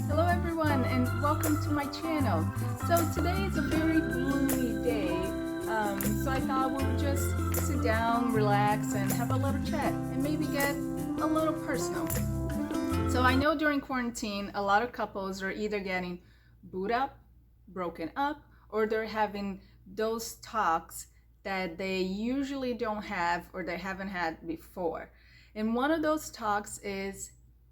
Hello everyone and welcome to my channel. So today is a very gloomy day, so I thought we would just sit down, relax, and have a little chat and maybe get a little personal. So I know during quarantine a lot of couples are either getting booed up, broken up, or they're having those talks that they usually don't have or they haven't had before. And one of those talks is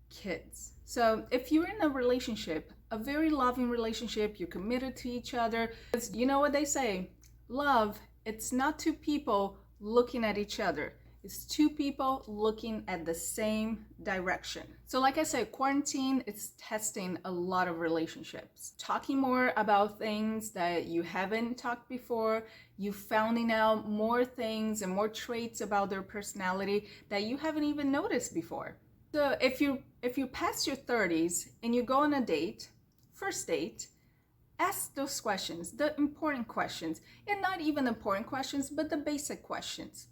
kids. So if you're in a relationship, a very loving relationship, you're committed to each other, you know what they say, love, it's not two people looking at each other. It's two people looking at the same direction. So like I said, quarantine is testing a lot of relationships. Talking more about things that you haven't talked before, you finding out more things and more traits about their personality that you haven't even noticed before. So if you pass your 30s and you go on a date, first date, ask those questions, the important questions, and not even important questions, but the basic questions.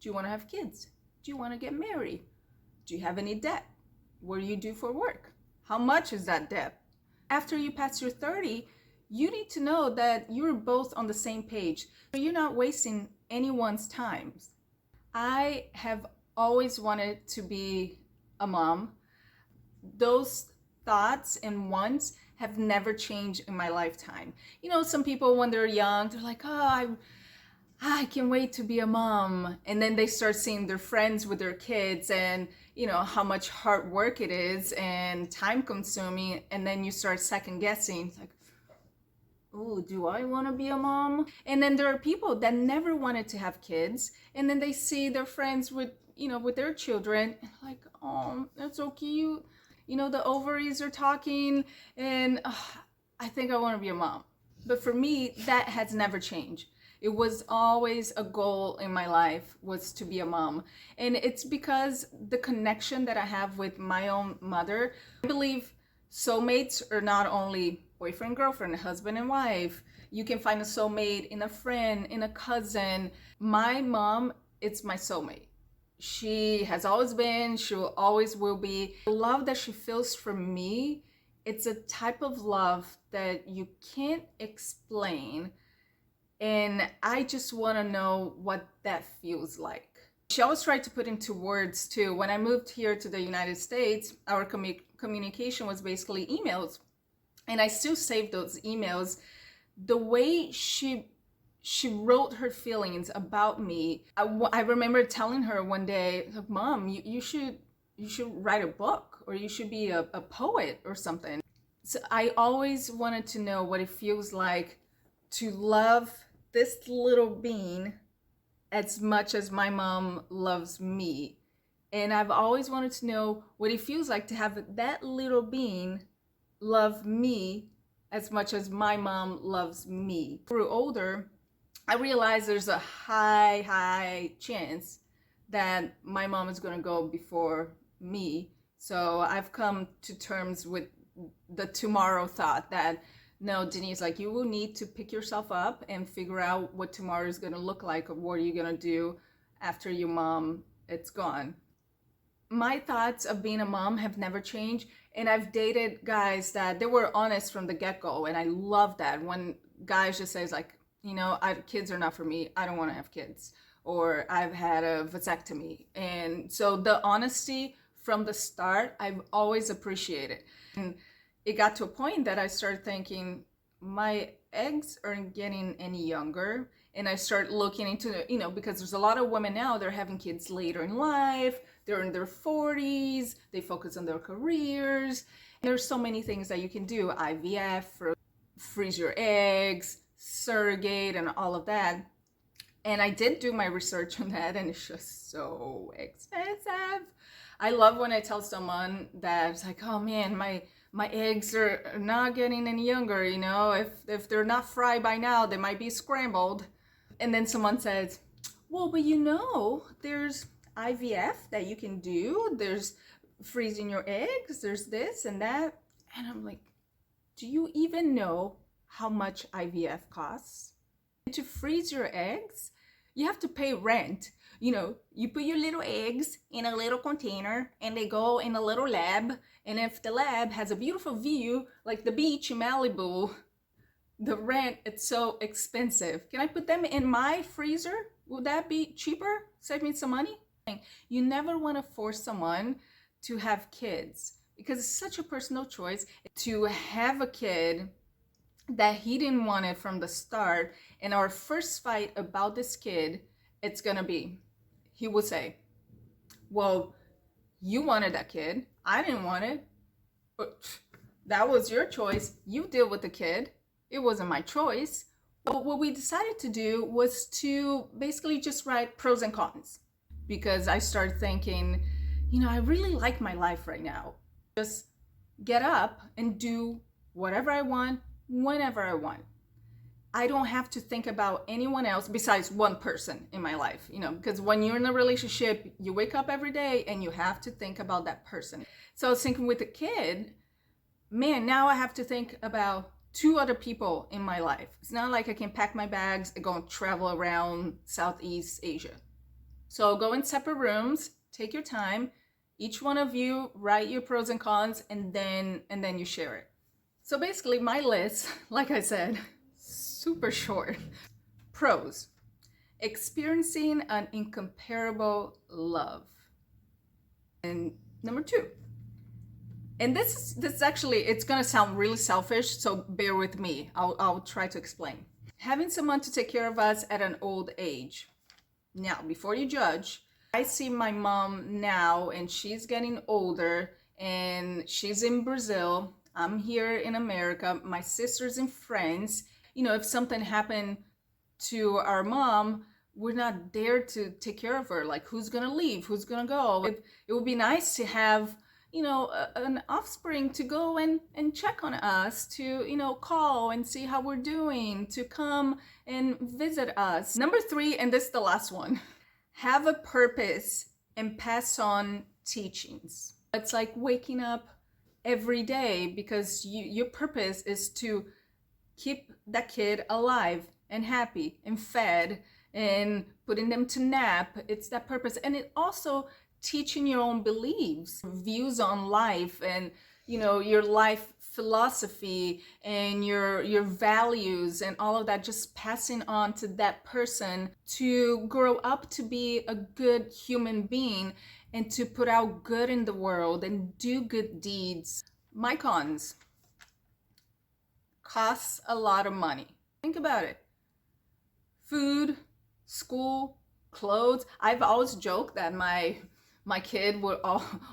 Do you want to have kids? Do you want to get married? Do you have any debt? What do you do for work? How much is that debt? After you pass your 30, you need to know that you're both on the same page. So you're not wasting anyone's time. I have always wanted to be a mom. Those thoughts and wants have never changed in my lifetime. You know, some people when they're young, they're like, oh, I can't wait to be a mom. And then they start seeing their friends with their kids and, you know, how much hard work it is and time consuming. And then you start second guessing. It's like, oh, do I want to be a mom? And then there are people that never wanted to have kids. And then they see their friends with, you know, with their children, and like, oh, that's so cute. You know, the ovaries are talking and I think I want to be a mom. But for me, that has never changed. It was always a goal in my life was to be a mom. And it's because the connection that I have with my own mother. I believe soulmates are not only boyfriend, girlfriend, husband and wife. You can find a soulmate in a friend, in a cousin. My mom, it's my soulmate. She has always been, she always will be. The love that she feels for me, it's a type of love that you can't explain. And I just want to know what that feels like. She always tried to put into words too. When I moved here to the United States, our communication was basically emails. And I still save those emails. The way she wrote her feelings about me. I remember telling her one day, Mom, you should write a book or you should be a poet or something. So I always wanted to know what it feels like to love this little being as much as my mom loves me. And I've always wanted to know what it feels like to have that little being love me as much as my mom loves me. As I grew older, I realized there's a high chance that my mom is going to go before me. So I've come to terms with the tomorrow thought that no, Denise, like you will need to pick yourself up and figure out what tomorrow is going to look like or what are you going to do after your mom it's gone. My thoughts of being a mom have never changed, and I've dated guys that they were honest from the get-go, and I love that when guys just say like, you know, kids are not for me, I don't want to have kids, or I've had a vasectomy. And so the honesty from the start, I've always appreciated. And it got to a point that I started thinking, my eggs aren't getting any younger. And I start looking into, you know, because there's a lot of women now, they're having kids later in life, they're in their 40s, they focus on their careers. And there's so many things that you can do, IVF, freeze your eggs, surrogate, and all of that. And I did do my research on that, and it's just so expensive. I love when I tell someone that it's like, oh man, my eggs are not getting any younger, you know, if they're not fried by now, they might be scrambled. And then someone says, well, but you know, there's IVF that you can do, there's freezing your eggs, there's this and that. And I'm like, do you even know how much IVF costs? To freeze your eggs, you have to pay rent. You put your little eggs in a little container and they go in a little lab. And if the lab has a beautiful view, like the beach in Malibu, the rent, it's so expensive. Can I put them in my freezer? Would that be cheaper? Save me some money? You never want to force someone to have kids because it's such a personal choice to have a kid that he didn't want it from the start. And our first fight about this kid, it's gonna be, he will say, well, you wanted that kid, I didn't want it, but that was your choice, you deal with the kid, it wasn't my choice. But what we decided to do was to basically just write pros and cons, because I started thinking, I really like my life right now. Just get up and do whatever I want, whenever I want. I don't have to think about anyone else besides one person in my life, because when you're in a relationship, you wake up every day and you have to think about that person. So I was thinking with a kid, man, now I have to think about 2 other people in my life. It's not like I can pack my bags and go and travel around Southeast Asia. So go in separate rooms, take your time. Each one of you write your pros and cons, and then you share it. So basically my list, like I said, super short. Pros: experiencing an incomparable love. And number 2. And this is actually, it's gonna sound really selfish, so bear with me. I'll try to explain. Having someone to take care of us at an old age. Now, before you judge, I see my mom now and she's getting older and she's in Brazil. I'm here in America. My sister's in France. If something happened to our mom, we're not there to take care of her. Like, who's gonna leave? Who's gonna go? It would be nice to have, an offspring to go and check on us, to, call and see how we're doing, to come and visit us. Number 3, and this is the last one, have a purpose and pass on teachings. It's like waking up every day because your purpose is to keep that kid alive and happy and fed and putting them to nap. It's that purpose. And it also teaching your own beliefs, views on life, and your life philosophy and your values and all of that, just passing on to that person to grow up to be a good human being and to put out good in the world and do good deeds. My cons: costs a lot of money. Think about it. Food, school, clothes. I've always joked that my kid would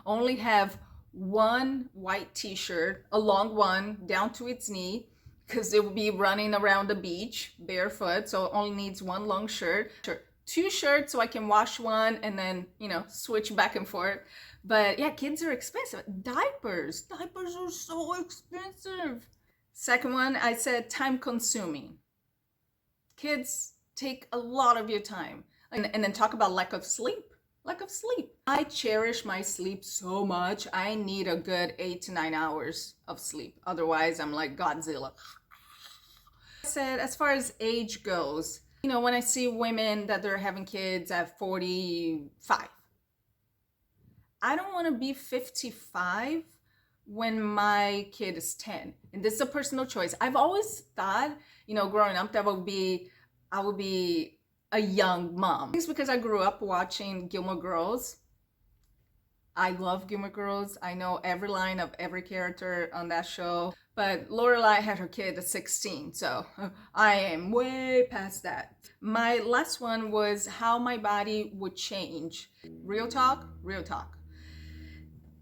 only have one white t-shirt, a long one down to its knee, because it will be running around the beach barefoot, so it only needs one long shirt. 2 shirts so I can wash one and then, switch back and forth. But yeah, kids are expensive. Diapers are so expensive. Second one, I said time consuming. Kids take a lot of your time. And then talk about lack of sleep. I cherish my sleep so much. I need a good 8 to 9 hours of sleep. Otherwise, I'm like Godzilla. I said, as far as age goes, when I see women that they're having kids at 45, I don't want to be 55 when my kid is 10. And this is a personal choice. I've always thought, growing up, that I would be a young mom. It's because I grew up watching Gilmore Girls. I love Gilmore Girls. I know every line of every character on that show. But Lorelai had her kid at 16, so I am way past that. My last one was how my body would change. Real talk.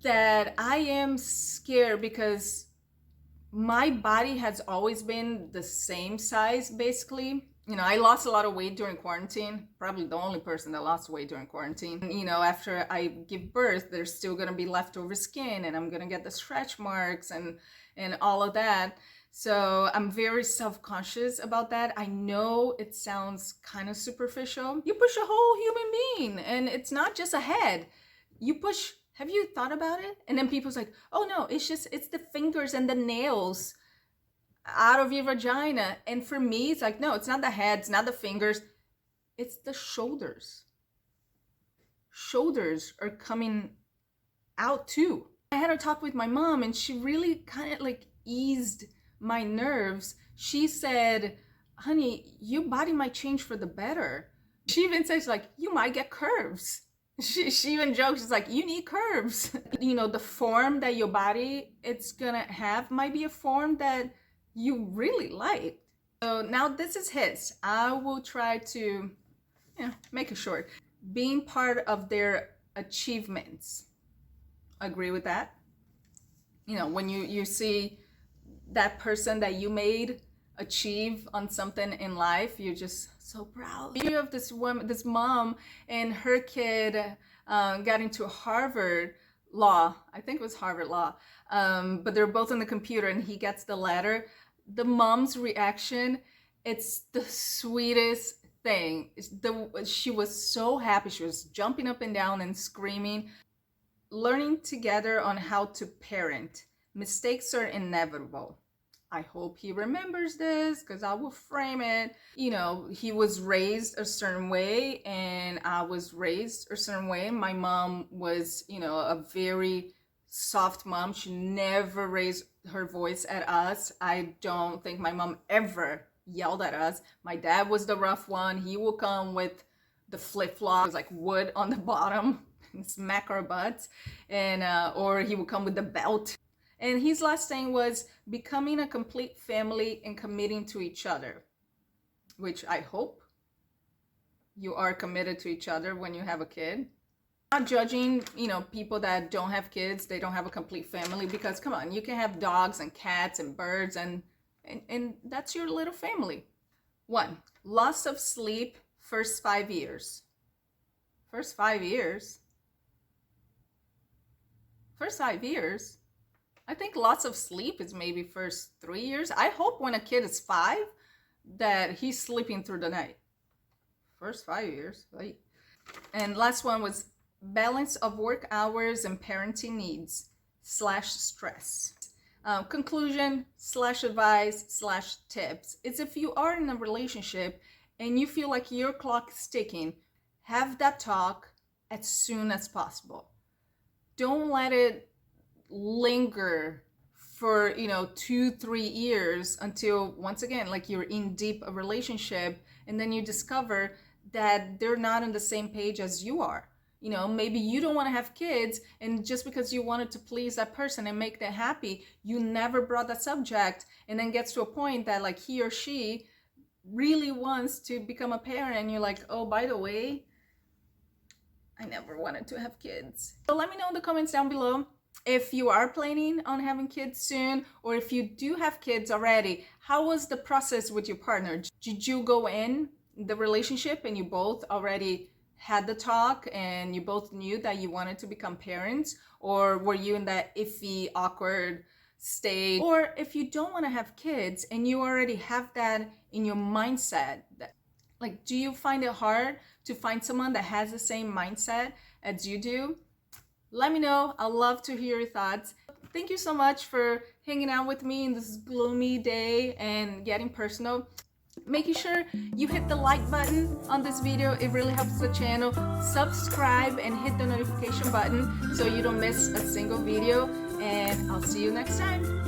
That I am scared because my body has always been the same size, basically. I lost a lot of weight during quarantine. Probably the only person that lost weight during quarantine. After I give birth, there's still gonna be leftover skin and I'm gonna get the stretch marks and all of that. So I'm very self-conscious about that. I know it sounds kind of superficial. You push a whole human being and it's not just a head. You push, have you thought about it? And then people's like, oh no, it's the fingers and the nails out of your vagina. And for me, it's like, no, it's not the head, it's not the fingers, it's the shoulders. shoulders are coming out too. I had a talk with my mom and she really kind of like eased my nerves. She said, honey, your body might change for the better. She even says like, you might get curves. She even jokes, she's like, you need curves. You know, the form that your body it's gonna have might be a form that you really like. So now this is his. I will try to make it short. Being part of their achievements. Agree with that? You know, when you see that person that you made achieve on something in life, you're just so proud. The of this woman, this mom, and her kid got into Harvard Law. I think it was Harvard Law, but they're both on the computer, and he gets the letter. The mom's reaction, it's the sweetest thing. She was so happy. She was jumping up and down and screaming. Learning together on how to parent. Mistakes are inevitable. I hope he remembers this because I will frame it. You know, he was raised a certain way and I was raised a certain way. My mom was, you know, a very soft mom. She never raised her voice at us. I don't think my mom ever yelled at us. My dad was the rough one. He will come with the flip-flops, like wood on the bottom, and smack our butts, and or he would come with the belt. And his last thing was becoming a complete family and committing to each other, which I hope you are committed to each other when you have a kid. Not judging, you know, people that don't have kids, they don't have a complete family, because come on, you can have dogs and cats and birds and that's your little family. 1, loss of sleep first 5 years. First 5 years? First 5 years? I think lots of sleep is maybe first 3 years. I hope when a kid is 5 that he's sleeping through the night. First 5 years, right? And last one was balance of work hours and parenting needs / stress. Conclusion / advice / tips. It's if you are in a relationship and you feel like your clock is ticking, have that talk as soon as possible. Don't let it linger for 2-3 years until once again like you're in deep a relationship and then you discover that they're not on the same page as you are. Maybe you don't want to have kids, and just because you wanted to please that person and make them happy, you never brought that subject, and then gets to a point that like he or she really wants to become a parent and you're like, oh, by the way, I never wanted to have kids. So let me know in the comments down below if you are planning on having kids soon, or if you do have kids already. How was the process with your partner? Did you go in the relationship and you both already had the talk and you both knew that you wanted to become parents, or were you in that iffy, awkward stage? Or if you don't want to have kids and you already have that in your mindset, like, do you find it hard to find someone that has the same mindset as you do? Let me know. I'd love to hear your thoughts. Thank you so much for hanging out with me in this gloomy day and getting personal. Making sure you hit the like button on this video. It really helps the channel. Subscribe and hit the notification button so you don't miss a single video. And I'll see you next time.